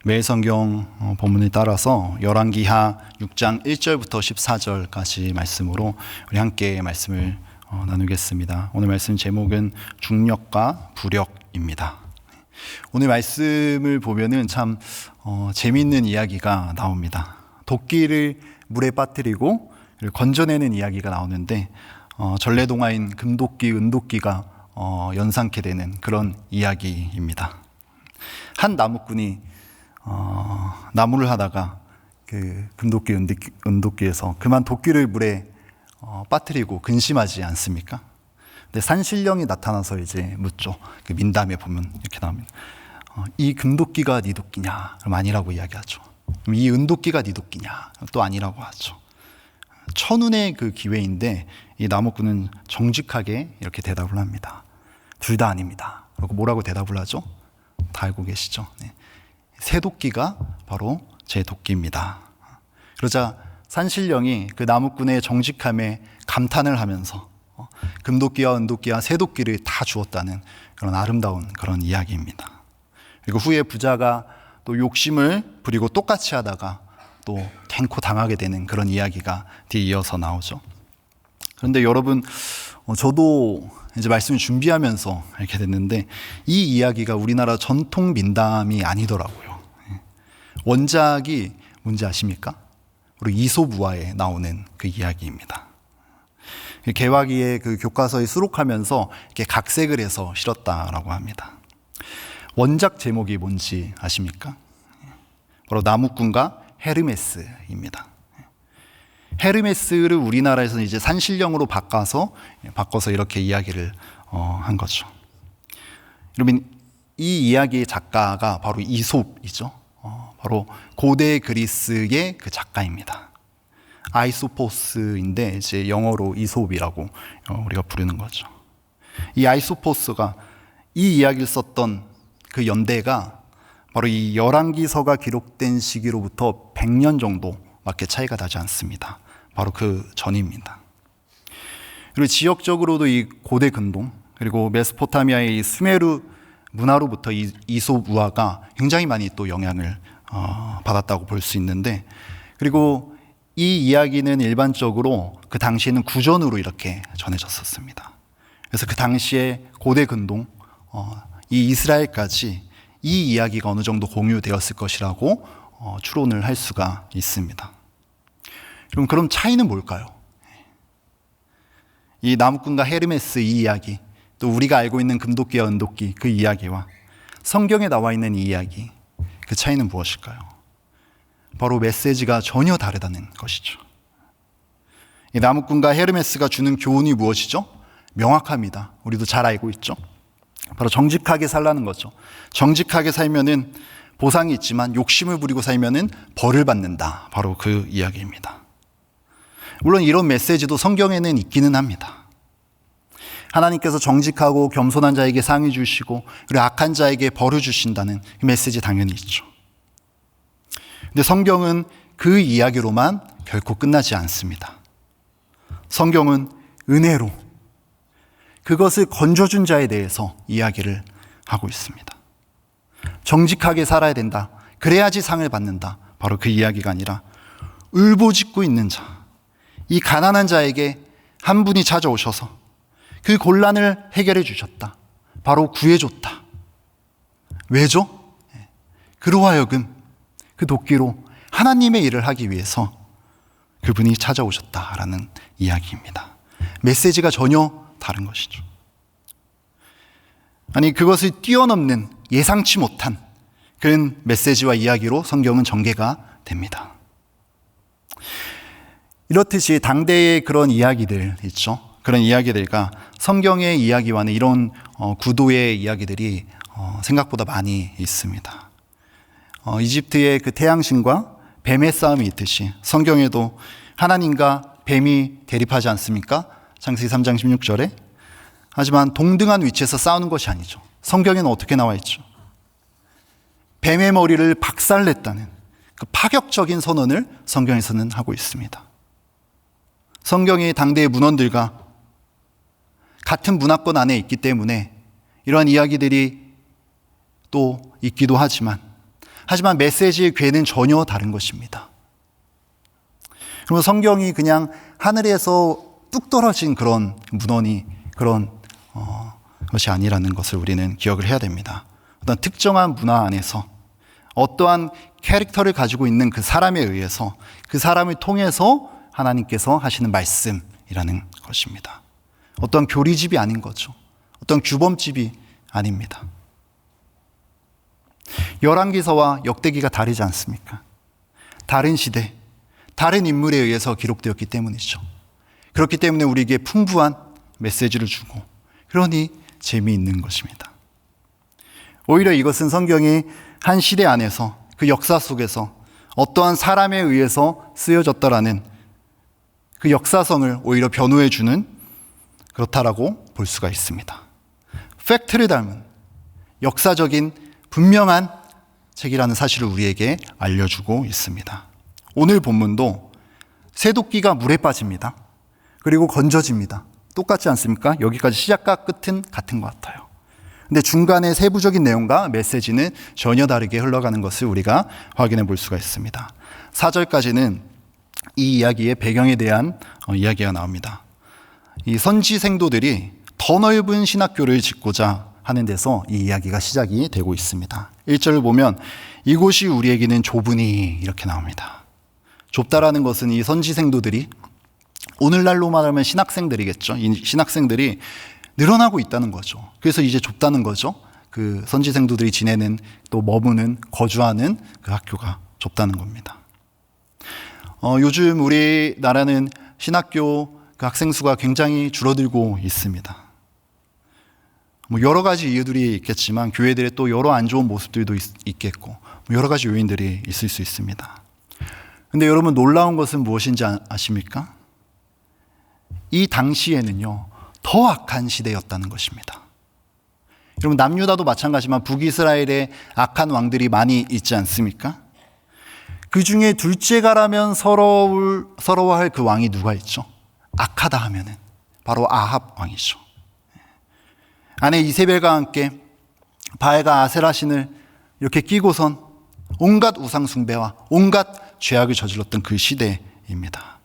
매일성경 본문을 따라서 열왕기하 6장 1절부터 14절까지 말씀으로 우리 함께 말씀을 나누겠습니다. 오늘 말씀 제목은 중력과 부력입니다. 오늘 말씀을 보면은 참 재미있는 이야기가 나옵니다. 도끼를 물에 빠뜨리고 건져내는 이야기가 나오는데 전래동화인 금도끼, 은도끼가 연상케 되는 그런 이야기입니다. 한 나무꾼이 나무를 하다가 그 금도끼, 은도끼에서 그만 도끼를 물에 빠뜨리고 근심하지 않습니까? 근데 산신령이 나타나서 이제 묻죠. 그 민담에 보면 이렇게 나옵니다. 이 금도끼가 네 도끼냐? 그럼 아니라고 이야기하죠. 그럼 이 은도끼가 네 도끼냐? 또 아니라고 하죠. 천운의 그 기회인데 이 나무꾼은 정직하게 이렇게 대답을 합니다. 둘 다 아닙니다. 그리고 뭐라고 대답을 하죠? 다 알고 계시죠? 네. 새 도끼가 바로 제 도끼입니다. 그러자 산신령이 그 나무꾼의 정직함에 감탄을 하면서 금도끼와 은도끼와 새 도끼를 다 주었다는 그런 아름다운 그런 이야기입니다. 그리고 후에 부자가 또 욕심을 부리고 똑같이 하다가 또 탱코 당하게 되는 그런 이야기가 뒤에 이어서 나오죠. 그런데 여러분, 저도 이제 말씀을 준비하면서 이렇게 됐는데 이 이야기가 우리나라 전통 민담이 아니더라고요. 원작이 뭔지 아십니까? 바로 이솝우화에 나오는 그 이야기입니다. 개화기에 그 교과서에 수록하면서 이렇게 각색을 해서 실었다라고 합니다. 원작 제목이 뭔지 아십니까? 바로 나무꾼과 헤르메스입니다. 헤르메스를 우리나라에서는 이제 산신령으로 바꿔서 이렇게 이야기를 한 거죠. 여러분, 이 이야기의 작가가 바로 이솝이죠. 바로 고대 그리스의 그 작가입니다. 아이소포스인데 이제 영어로 이솝이라고 우리가 부르는 거죠. 이 아이소포스가 이 이야기를 썼던 그 연대가 바로 이 열왕기서가 기록된 시기로부터 100년 정도밖에 차이가 나지 않습니다. 바로 그 전입니다. 그리고 지역적으로도 이 고대 근동 그리고 메소포타미아의 이 수메르 문화로부터 이 이솝우화가 굉장히 많이 또 영향을 받았다고 볼 수 있는데, 그리고 이 이야기는 일반적으로 그 당시에는 구전으로 이렇게 전해졌었습니다. 그래서 그 당시에 고대 근동, 이 이스라엘까지 이 이야기가 어느 정도 공유되었을 것이라고 추론을 할 수가 있습니다. 그럼 차이는 뭘까요? 이 나무꾼과 헤르메스 이 이야기, 또 우리가 알고 있는 금도끼와 은도끼 그 이야기와 성경에 나와 있는 이 이야기, 그 차이는 무엇일까요? 바로 메시지가 전혀 다르다는 것이죠. 이 나무꾼과 헤르메스가 주는 교훈이 무엇이죠? 명확합니다. 우리도 잘 알고 있죠. 바로 정직하게 살라는 거죠. 정직하게 살면은 보상이 있지만 욕심을 부리고 살면은 벌을 받는다. 바로 그 이야기입니다. 물론 이런 메시지도 성경에는 있기는 합니다. 하나님께서 정직하고 겸손한 자에게 상을 주시고 그리고 악한 자에게 벌을 주신다는 그 메시지 당연히 있죠. 근데 성경은 그 이야기로만 결코 끝나지 않습니다. 성경은 은혜로 그것을 건져준 자에 대해서 이야기를 하고 있습니다. 정직하게 살아야 된다. 그래야지 상을 받는다. 바로 그 이야기가 아니라 울부짖고 있는 자, 이 가난한 자에게 한 분이 찾아오셔서 그 곤란을 해결해 주셨다. 바로 구해줬다. 왜죠? 그로 하여금 그 도끼로 하나님의 일을 하기 위해서 그분이 찾아오셨다라는 이야기입니다. 메시지가 전혀 다른 것이죠. 아니, 그것을 뛰어넘는 예상치 못한 그런 메시지와 이야기로 성경은 전개가 됩니다. 이렇듯이 당대의 그런 이야기들 있죠. 그런 이야기들과 성경의 이야기와는 이런 구도의 이야기들이 생각보다 많이 있습니다. 이집트의 그 태양신과 뱀의 싸움이 있듯이 성경에도 하나님과 뱀이 대립하지 않습니까? 창세기 3장 16절에. 하지만 동등한 위치에서 싸우는 것이 아니죠. 성경에는 어떻게 나와 있죠? 뱀의 머리를 박살냈다는 그 파격적인 선언을 성경에서는 하고 있습니다. 성경이 당대의 문헌들과 같은 문화권 안에 있기 때문에 이러한 이야기들이 또 있기도 하지만, 하지만 메시지의 궤는 전혀 다른 것입니다. 그리고 성경이 그냥 하늘에서 뚝 떨어진 그런 문헌이 그런 것이 아니라는 것을 우리는 기억을 해야 됩니다. 어떤 특정한 문화 안에서 어떠한 캐릭터를 가지고 있는 그 사람에 의해서 그 사람을 통해서 하나님께서 하시는 말씀이라는 것입니다. 어떤 교리집이 아닌 거죠. 어떤 규범집이 아닙니다. 열왕기서와 역대기가 다르지 않습니까? 다른 시대, 다른 인물에 의해서 기록되었기 때문이죠. 그렇기 때문에 우리에게 풍부한 메시지를 주고 그러니 재미있는 것입니다. 오히려 이것은 성경이 한 시대 안에서 그 역사 속에서 어떠한 사람에 의해서 쓰여졌다라는 그 역사성을 오히려 변호해 주는 그렇다라고 볼 수가 있습니다. 팩트를 닮은 역사적인 분명한 책이라는 사실을 우리에게 알려주고 있습니다. 오늘 본문도 새도끼가 물에 빠집니다. 그리고 건져집니다. 똑같지 않습니까? 여기까지 시작과 끝은 같은 것 같아요. 근데 중간에 세부적인 내용과 메시지는 전혀 다르게 흘러가는 것을 우리가 확인해 볼 수가 있습니다. 4절까지는 이 이야기의 배경에 대한 이야기가 나옵니다. 이 선지 생도들이 더 넓은 신학교를 짓고자 하는 데서 이 이야기가 시작이 되고 있습니다. 1절을 보면 이곳이 우리에게는 좁으니 이렇게 나옵니다. 좁다라는 것은 이 선지 생도들이 오늘날로 말하면 신학생들이겠죠. 이 신학생들이 늘어나고 있다는 거죠. 그래서 이제 좁다는 거죠. 그 선지 생도들이 지내는 또 머무는 거주하는 그 학교가 좁다는 겁니다. 요즘 우리나라는 신학교 그 학생 수가 굉장히 줄어들고 있습니다. 뭐 여러 가지 이유들이 있겠지만 교회들의 또 여러 안 좋은 모습들도 있겠고 여러 가지 요인들이 있을 수 있습니다. 근데 여러분 놀라운 것은 무엇인지 아십니까? 이 당시에는요 더 악한 시대였다는 것입니다. 여러분 남유다도 마찬가지지만 북이스라엘에 악한 왕들이 많이 있지 않습니까? 그 중에 둘째가라면 서러워할 그 왕이 누가 있죠? 악하다 하면은 바로 아합 왕이죠. 아내 이세벨과 함께 바알과 아세라 신을 이렇게 끼고선 온갖 우상 숭배와 온갖 죄악을 저질렀던 그 시대입니다.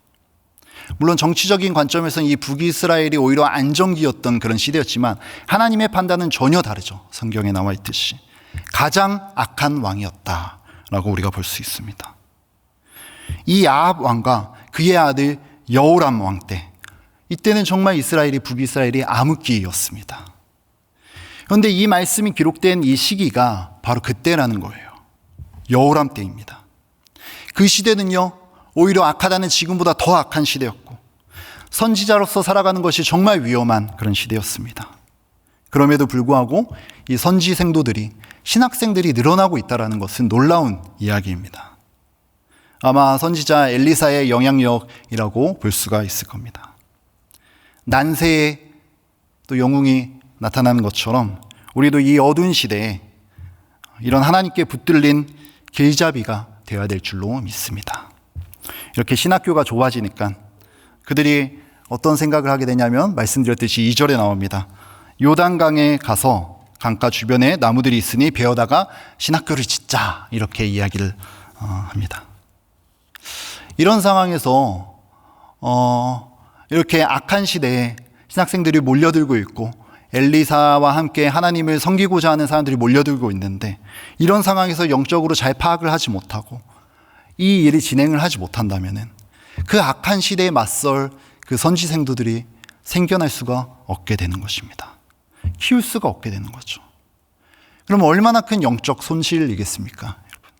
물론 정치적인 관점에서는 이 북이스라엘이 오히려 안정기였던 그런 시대였지만 하나님의 판단은 전혀 다르죠. 성경에 나와 있듯이 가장 악한 왕이었다라고 우리가 볼 수 있습니다. 이 아합 왕과 그의 아들 여호람 왕 때 이때는 정말 북이스라엘이 암흑기였습니다. 그런데 이 말씀이 기록된 이 시기가 바로 그때라는 거예요. 여호람 때입니다. 그 시대는요 오히려 악하다는 지금보다 더 악한 시대였고 선지자로서 살아가는 것이 정말 위험한 그런 시대였습니다. 그럼에도 불구하고 이 선지 생도들이 신학생들이 늘어나고 있다는 것은 놀라운 이야기입니다. 아마 선지자 엘리사의 영향력이라고 볼 수가 있을 겁니다. 난세에 또 영웅이 나타나는 것처럼 우리도 이 어두운 시대에 이런 하나님께 붙들린 길잡이가 되어야 될 줄로 믿습니다. 이렇게 신학교가 좁아지니까 그들이 어떤 생각을 하게 되냐면 말씀드렸듯이 2절에 나옵니다. 요단강에 가서 강가 주변에 나무들이 있으니 베어다가 신학교를 짓자 이렇게 이야기를 합니다. 이런 상황에서 이렇게 악한 시대에 신학생들이 몰려들고 있고 엘리사와 함께 하나님을 섬기고자 하는 사람들이 몰려들고 있는데 이런 상황에서 영적으로 잘 파악을 하지 못하고 이 일이 진행을 하지 못한다면은 그 악한 시대에 맞설 그 선지 생도들이 생겨날 수가 없게 되는 것입니다. 키울 수가 없게 되는 거죠. 그럼 얼마나 큰 영적 손실이겠습니까, 여러분?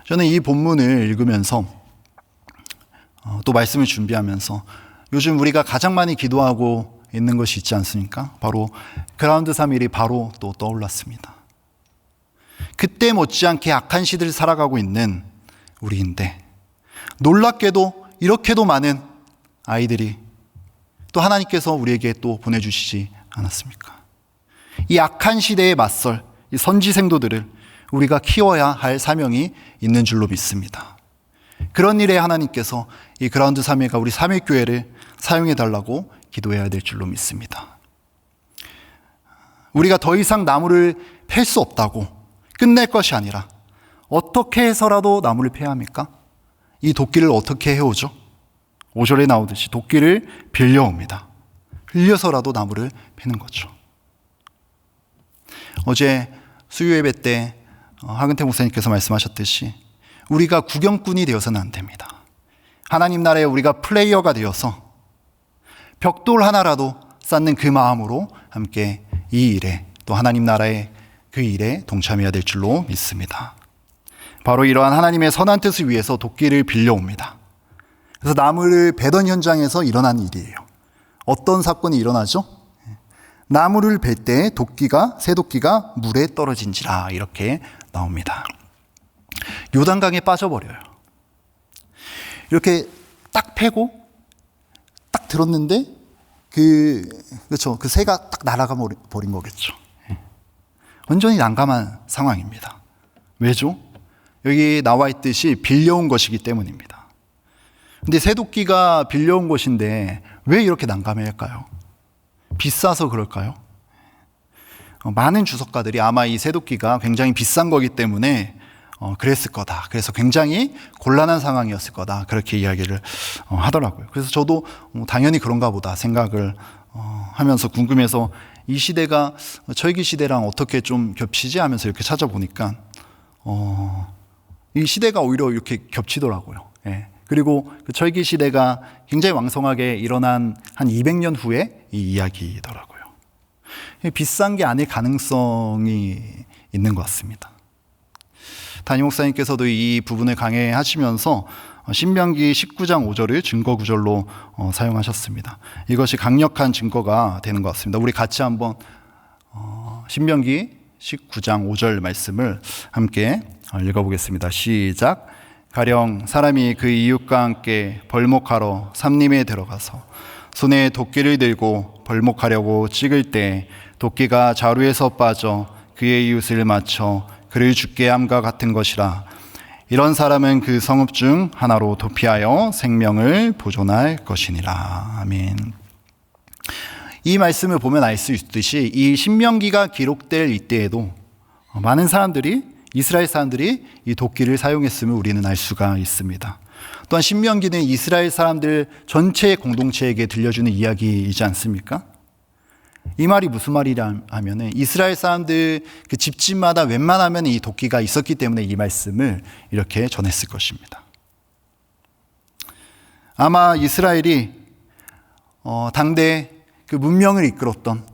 저는 이 본문을 읽으면서 또 말씀을 준비하면서 요즘 우리가 가장 많이 기도하고 있는 것이 있지 않습니까? 바로 그라운드 3일이 바로 또 떠올랐습니다. 그때 못지않게 악한 시대를 살아가고 있는 우리인데 놀랍게도 이렇게도 많은 아이들이 또 하나님께서 우리에게 또 보내주시지 않았습니까? 이 악한 시대에 맞설 이 선지 생도들을 우리가 키워야 할 사명이 있는 줄로 믿습니다. 그런 일에 하나님께서 이 그라운드 3일과 우리 3일교회를 사용해달라고 기도해야 될 줄로 믿습니다. 우리가 더 이상 나무를 팰 수 없다고 끝낼 것이 아니라 어떻게 해서라도 나무를 패야 합니까? 이 도끼를 어떻게 해오죠? 5절에 나오듯이 도끼를 빌려옵니다. 빌려서라도 나무를 패는 거죠. 어제 수요 예배 때 하근태 목사님께서 말씀하셨듯이 우리가 구경꾼이 되어서는 안 됩니다. 하나님 나라에 우리가 플레이어가 되어서 벽돌 하나라도 쌓는 그 마음으로 함께 이 일에, 또 하나님 나라의 그 일에 동참해야 될 줄로 믿습니다. 바로 이러한 하나님의 선한 뜻을 위해서 도끼를 빌려옵니다. 그래서 나무를 베던 현장에서 일어난 일이에요. 어떤 사건이 일어나죠? 나무를 벨 때 새 도끼가 물에 떨어진지라, 이렇게 나옵니다. 요단강에 빠져버려요. 이렇게 딱 패고 딱 들었는데 그 새가 딱 날아가 버린 거겠죠. 완전히 난감한 상황입니다. 왜죠? 여기 나와 있듯이 빌려온 것이기 때문입니다. 근데 새도끼가 빌려온 것인데 왜 이렇게 난감해할까요? 비싸서 그럴까요? 많은 주석가들이 아마 이 새도끼가 굉장히 비싼 거기 때문에 그랬을 거다. 그래서 굉장히 곤란한 상황이었을 거다. 그렇게 이야기를 하더라고요. 그래서 저도 당연히 그런가 보다 생각을 하면서 궁금해서 이 시대가 철기 시대랑 어떻게 좀 겹치지 하면서 이렇게 찾아보니까 이 시대가 오히려 이렇게 겹치더라고요. 예. 그리고 그 철기 시대가 굉장히 왕성하게 일어난 한 200년 후에 이 이야기더라고요. 비싼 게 아닐 가능성이 있는 것 같습니다. 담임 목사님께서도 이 부분을 강해하시면서 신명기 19장 5절을 증거 구절로 사용하셨습니다. 이것이 강력한 증거가 되는 것 같습니다. 우리 같이 한번 신명기 19장 5절 말씀을 함께 읽어보겠습니다. 시작. 가령 사람이 그 이웃과 함께 벌목하러 삼림에 들어가서 손에 도끼를 들고 벌목하려고 찍을 때 도끼가 자루에서 빠져 그의 이웃을 맞춰 그를 죽게 함과 같은 것이라. 이런 사람은 그 성읍 중 하나로 도피하여 생명을 보존할 것이니라. 아멘. 이 말씀을 보면 알 수 있듯이 이 신명기가 기록될 이때에도 많은 사람들이, 이스라엘 사람들이 이 도끼를 사용했음을 우리는 알 수가 있습니다. 또한 신명기는 이스라엘 사람들 전체 공동체에게 들려주는 이야기이지 않습니까? 이 말이 무슨 말이냐 하면은 이스라엘 사람들 그 집집마다 웬만하면 이 도끼가 있었기 때문에 이 말씀을 이렇게 전했을 것입니다. 아마 이스라엘이 당대 그 문명을 이끌었던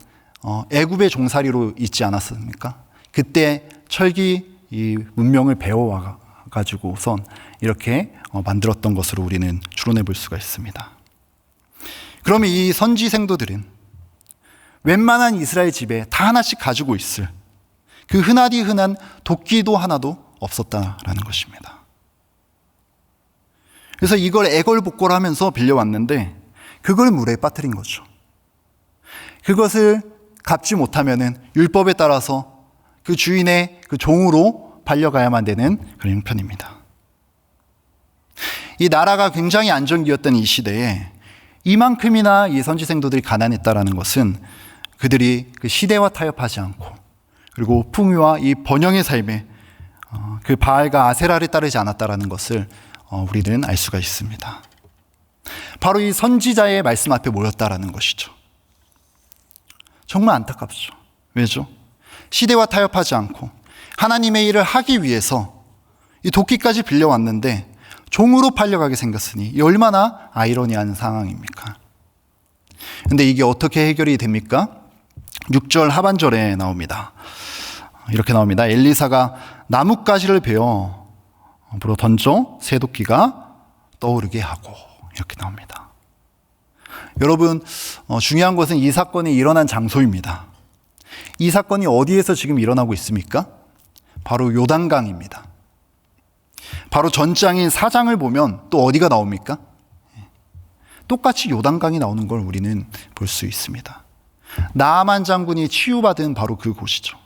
애굽의 종살이로 있지 않았습니까? 그때 철기 이 문명을 배워와 가지고선 이렇게 만들었던 것으로 우리는 추론해 볼 수가 있습니다. 그러면 이 선지 생도들은 웬만한 이스라엘 집에 다 하나씩 가지고 있을 그 흔하디 흔한 도끼도 하나도 없었다라는 것입니다. 그래서 이걸 애걸복걸하면서 빌려왔는데 그걸 물에 빠뜨린 거죠. 그것을 갚지 못하면은 율법에 따라서 그 주인의 그 종으로 팔려가야만 되는 그런 형편입니다. 이 나라가 굉장히 안정기였던 이 시대에 이만큼이나 이 선지생도들이 가난했다라는 것은 그들이 그 시대와 타협하지 않고 그리고 풍요와 이 번영의 삶에 그 바알과 아세라를 따르지 않았다라는 것을 우리는 알 수가 있습니다. 바로 이 선지자의 말씀 앞에 모였다라는 것이죠. 정말 안타깝죠. 왜죠? 시대와 타협하지 않고 하나님의 일을 하기 위해서 이 도끼까지 빌려왔는데 종으로 팔려가게 생겼으니 이 얼마나 아이러니한 상황입니까? 근데 이게 어떻게 해결이 됩니까? 6절 하반절에 나옵니다. 이렇게 나옵니다. 엘리사가 나뭇가지를 베어 불어 던져 새 도끼가 떠오르게 하고, 이렇게 나옵니다. 여러분, 중요한 것은 이 사건이 일어난 장소입니다. 이 사건이 어디에서 지금 일어나고 있습니까? 바로 요단강입니다. 바로 전장인 4장을 보면 또 어디가 나옵니까? 똑같이 요단강이 나오는 걸 우리는 볼 수 있습니다. 나아만 장군이 치유받은 바로 그 곳이죠.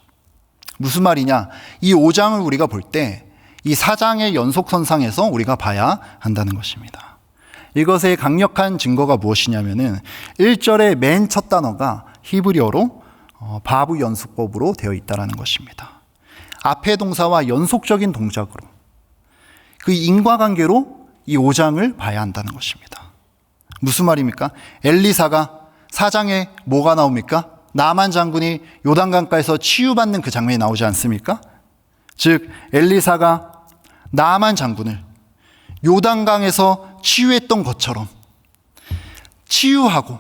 무슨 말이냐? 이 5장을 우리가 볼 때 이 4장의 연속선상에서 우리가 봐야 한다는 것입니다. 이것의 강력한 증거가 무엇이냐면은 1절의 맨 첫 단어가 히브리어로 바브 연수법으로 되어 있다는 것입니다. 앞의 동사와 연속적인 동작으로 그 인과관계로 이 5장을 봐야 한다는 것입니다. 무슨 말입니까? 엘리사가 4장에 뭐가 나옵니까? 나만 장군이 요단강가에서 치유받는 그 장면이 나오지 않습니까? 즉 엘리사가 나만 장군을 요단강에서 치유했던 것처럼 치유하고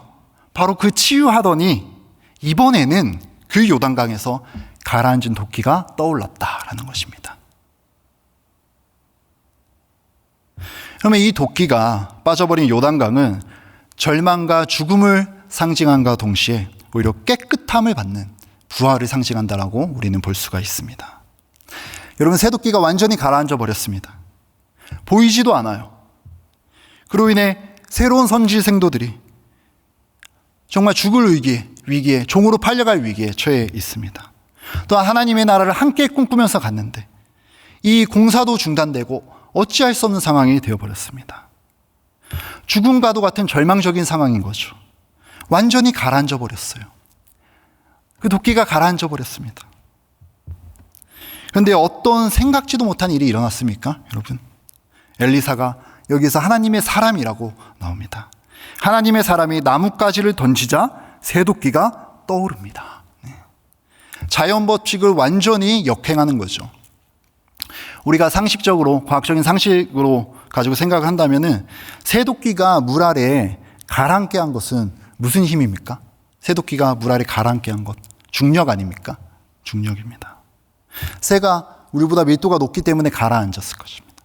바로 그 치유하더니 이번에는 그 요단강에서 가라앉은 도끼가 떠올랐다라는 것입니다. 그러면 이 도끼가 빠져버린 요단강은 절망과 죽음을 상징함과 동시에 오히려 깨끗함을 받는 부활을 상징한다라고 우리는 볼 수가 있습니다. 여러분, 새도끼가 완전히 가라앉아 버렸습니다. 보이지도 않아요. 그로 인해 새로운 선지 생도들이 정말 죽을 위기에 종으로 팔려갈 위기에 처해 있습니다. 또한 하나님의 나라를 함께 꿈꾸면서 갔는데 이 공사도 중단되고 어찌할 수 없는 상황이 되어버렸습니다. 죽음과도 같은 절망적인 상황인 거죠. 완전히 가라앉아 버렸어요. 그 도끼가 가라앉아 버렸습니다. 그런데 어떤 생각지도 못한 일이 일어났습니까, 여러분? 엘리사가 여기서 하나님의 사람이라고 나옵니다. 하나님의 사람이 나뭇가지를 던지자 새도끼가 떠오릅니다. 자연 법칙을 완전히 역행하는 거죠. 우리가 상식적으로, 과학적인 상식으로 가지고 생각을 한다면은 새도끼가 물 아래에 가라앉게 한 것은 무슨 힘입니까? 새도끼가 물 아래 가라앉게 한 것, 중력 아닙니까? 중력입니다. 새가 우리보다 밀도가 높기 때문에 가라앉았을 것입니다.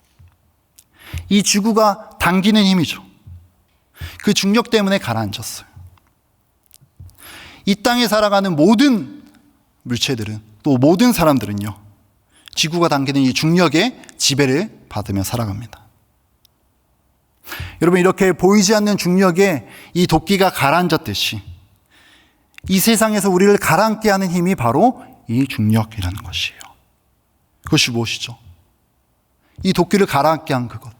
이 지구가 당기는 힘이죠. 그 중력 때문에 가라앉았어요. 이 땅에 살아가는 모든 물체들은, 또 모든 사람들은요, 지구가 당기는 이 중력의 지배를 받으며 살아갑니다. 여러분, 이렇게 보이지 않는 중력에 이 도끼가 가라앉았듯이 이 세상에서 우리를 가라앉게 하는 힘이 바로 이 중력이라는 것이에요. 그것이 무엇이죠? 이 도끼를 가라앉게 한 그것,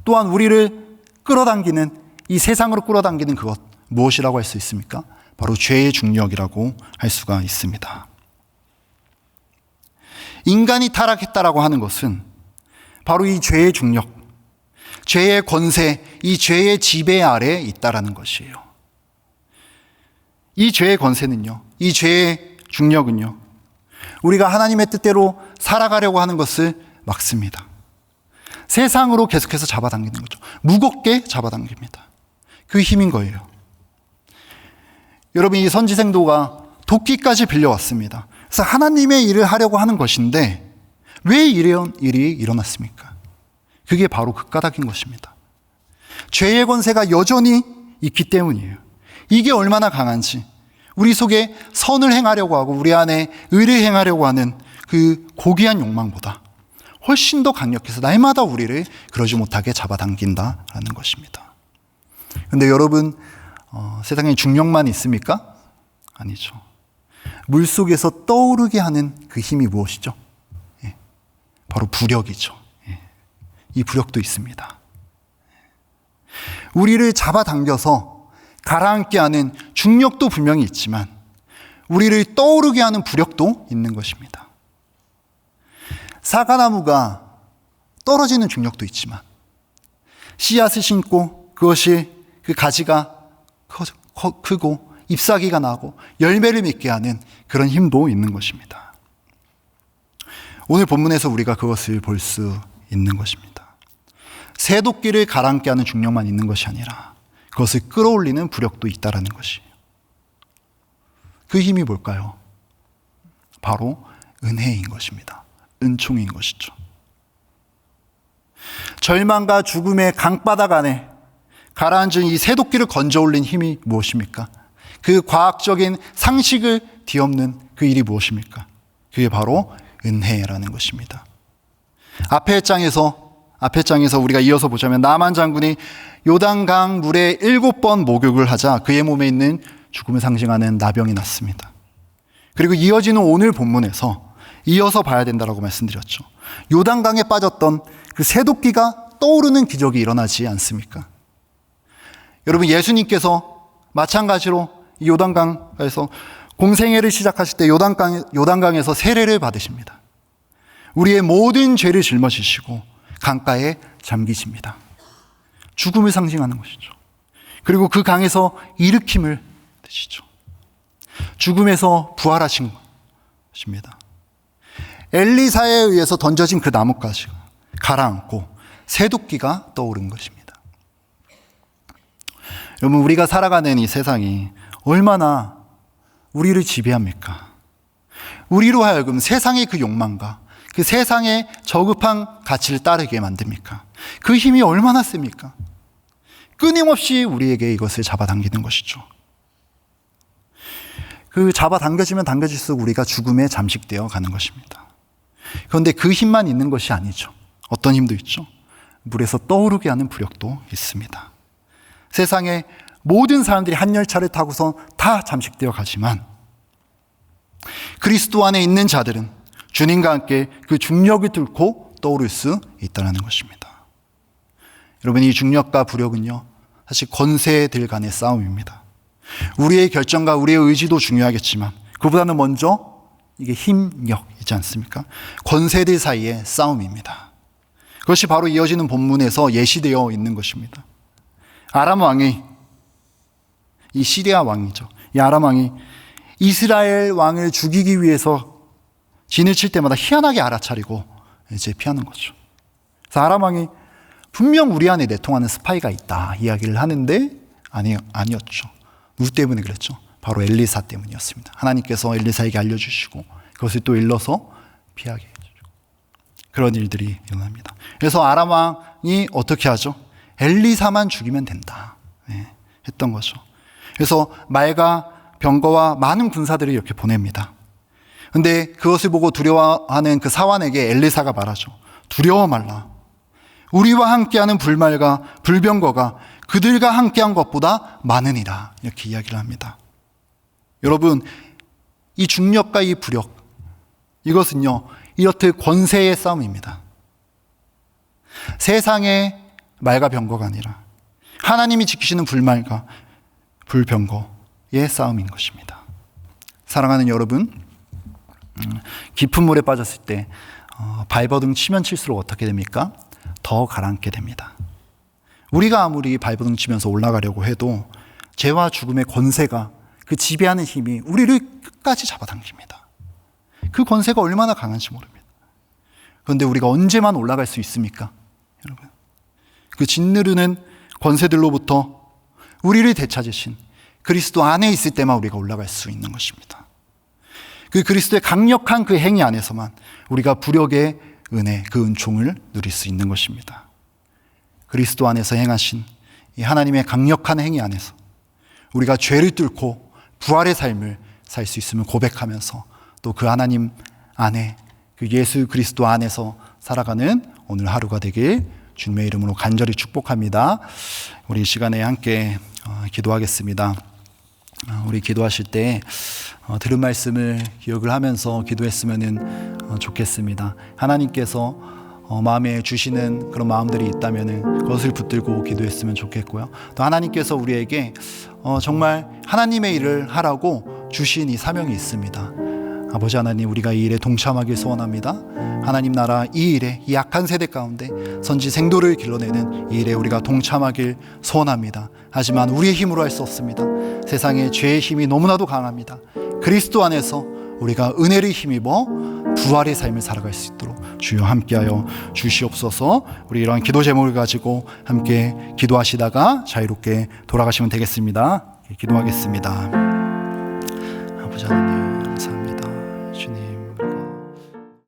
또한 우리를 끌어당기는, 이 세상으로 끌어당기는 그것, 무엇이라고 할 수 있습니까? 바로 죄의 중력이라고 할 수가 있습니다. 인간이 타락했다라고 하는 것은 바로 이 죄의 중력, 죄의 권세, 이 죄의 지배 아래에 있다라는 것이에요. 이 죄의 권세는요, 이 죄의 중력은요, 우리가 하나님의 뜻대로 살아가려고 하는 것을 막습니다. 세상으로 계속해서 잡아당기는 거죠. 무겁게 잡아당깁니다. 그 힘인 거예요. 여러분, 이 선지생도가 도끼까지 빌려왔습니다. 그래서 하나님의 일을 하려고 하는 것인데 왜 이런 일이 일어났습니까? 그게 바로 그 까닭인 것입니다. 죄의 권세가 여전히 있기 때문이에요. 이게 얼마나 강한지, 우리 속에 선을 행하려고 하고 우리 안에 의를 행하려고 하는 그 고귀한 욕망보다 훨씬 더 강력해서 날마다 우리를 그러지 못하게 잡아당긴다라는 것입니다. 그런데 여러분, 세상에 중력만 있습니까? 아니죠. 물속에서 떠오르게 하는 그 힘이 무엇이죠? 바로 부력이죠. 이 부력도 있습니다. 우리를 잡아당겨서 가라앉게 하는 중력도 분명히 있지만 우리를 떠오르게 하는 부력도 있는 것입니다. 사과나무가 떨어지는 중력도 있지만 씨앗을 심고 그것이, 그 가지가 크고 잎사귀가 나고 열매를 맺게 하는 그런 힘도 있는 것입니다. 오늘 본문에서 우리가 그것을 볼 수 있는 것입니다. 새도끼를 가라앉게 하는 중력만 있는 것이 아니라 그것을 끌어올리는 부력도 있다라는 것이에요. 그 힘이 뭘까요? 바로 은혜인 것입니다. 은총인 것이죠. 절망과 죽음의 강바닥 안에 가라앉은 이 새도끼를 건져 올린 힘이 무엇입니까? 그 과학적인 상식을 뒤엎는 그 일이 무엇입니까? 그게 바로 은혜라는 것입니다. 앞의 장에서 우리가 이어서 보자면 나만 장군이 요단강 물에 7번 목욕을 하자 그의 몸에 있는 죽음을 상징하는 나병이 났습니다. 그리고 이어지는 오늘 본문에서 이어서 봐야 된다고 말씀드렸죠. 요단강에 빠졌던 그 새도끼가 떠오르는 기적이 일어나지 않습니까? 여러분, 예수님께서 마찬가지로 이 요단강에서 공생애를 시작하실 때 요단강에서 세례를 받으십니다. 우리의 모든 죄를 짊어지시고 강가에 잠기십니다. 죽음을 상징하는 것이죠. 그리고 그 강에서 일으킴을 드시죠. 죽음에서 부활하신 것입니다. 엘리사에 의해서 던져진 그 나뭇가지가 가라앉고 새도끼가 떠오른 것입니다. 여러분, 우리가 살아가는 이 세상이 얼마나 우리를 지배합니까? 우리로 하여금 세상의 그 욕망과 그 세상의 저급한 가치를 따르게 만듭니까? 그 힘이 얼마나 셉니까? 끊임없이 우리에게 이것을 잡아당기는 것이죠. 그 잡아당겨지면 당겨질수록 우리가 죽음에 잠식되어 가는 것입니다. 그런데 그 힘만 있는 것이 아니죠. 어떤 힘도 있죠. 물에서 떠오르게 하는 부력도 있습니다. 세상의 모든 사람들이 한 열차를 타고서 다 잠식되어 가지만 그리스도 안에 있는 자들은 주님과 함께 그 중력을 뚫고 떠오를 수 있다는 것입니다. 여러분, 이 중력과 부력은요, 사실 권세들 간의 싸움입니다. 우리의 결정과 우리의 의지도 중요하겠지만 그보다는 먼저 이게 힘력이지 않습니까? 권세들 사이의 싸움입니다. 그것이 바로 이어지는 본문에서 예시되어 있는 것입니다. 아람 왕이, 이 시리아 왕이죠. 이 아람 왕이 이스라엘 왕을 죽이기 위해서 진을 칠 때마다 희한하게 알아차리고 이제 피하는 거죠. 그래서 아람 왕이 분명 우리 안에 내통하는 스파이가 있다 이야기를 하는데 아니었죠. 누구 때문에 그랬죠? 바로 엘리사 때문이었습니다. 하나님께서 엘리사에게 알려주시고 그것을 또 일러서 피하게 해주시고 그런 일들이 일어납니다. 그래서 아람 왕이 어떻게 하죠? 엘리사만 죽이면 된다 했던 거죠. 그래서 말과 병거와 많은 군사들을 이렇게 보냅니다. 근데 그것을 보고 두려워하는 그 사환에게 엘리사가 말하죠. 두려워 말라. 우리와 함께하는 불말과 불병거가 그들과 함께한 것보다 많으니라. 이렇게 이야기를 합니다. 여러분, 이 중력과 이 부력, 이것은요, 이렇듯 권세의 싸움입니다. 세상의 말과 병거가 아니라 하나님이 지키시는 불말과 불병거의 싸움인 것입니다. 사랑하는 여러분, 깊은 물에 빠졌을 때 발버둥 치면 칠수록 어떻게 됩니까? 더 가라앉게 됩니다. 우리가 아무리 발버둥 치면서 올라가려고 해도 죄와 죽음의 권세가 그 지배하는 힘이 우리를 끝까지 잡아당깁니다. 그 권세가 얼마나 강한지 모릅니다. 그런데 우리가 언제만 올라갈 수 있습니까? 여러분, 그 짓누르는 권세들로부터 우리를 되찾으신 그리스도 안에 있을 때만 우리가 올라갈 수 있는 것입니다. 그 그리스도의 강력한 그 행위 안에서만 우리가 부력의 은혜, 그 은총을 누릴 수 있는 것입니다. 그리스도 안에서 행하신 이 하나님의 강력한 행위 안에서 우리가 죄를 뚫고 부활의 삶을 살 수 있음을 고백하면서 또 그 하나님 안에 그 예수 그리스도 안에서 살아가는 오늘 하루가 되길 주님의 이름으로 간절히 축복합니다. 우리 이 시간에 함께 기도하겠습니다. 우리 기도하실 때 들은 말씀을 기억을 하면서 기도했으면 좋겠습니다. 하나님께서 마음에 주시는 그런 마음들이 있다면 그것을 붙들고 기도했으면 좋겠고요. 또 하나님께서 우리에게 정말 하나님의 일을 하라고 주신 이 사명이 있습니다. 아버지 하나님, 우리가 이 일에 동참하길 소원합니다. 하나님 나라 이 일에, 이 약한 세대 가운데 선지 생도를 길러내는 이 일에 우리가 동참하길 소원합니다. 하지만 우리의 힘으로 할 수 없습니다. 세상의 죄의 힘이 너무나도 강합니다. 그리스도 안에서 우리가 은혜를 힘입어 부활의 삶을 살아갈 수 있도록 주여 함께하여 주시옵소서. 우리 이러한 기도 제목을 가지고 함께 기도하시다가 자유롭게 돌아가시면 되겠습니다. 기도하겠습니다. 아버지 하나님,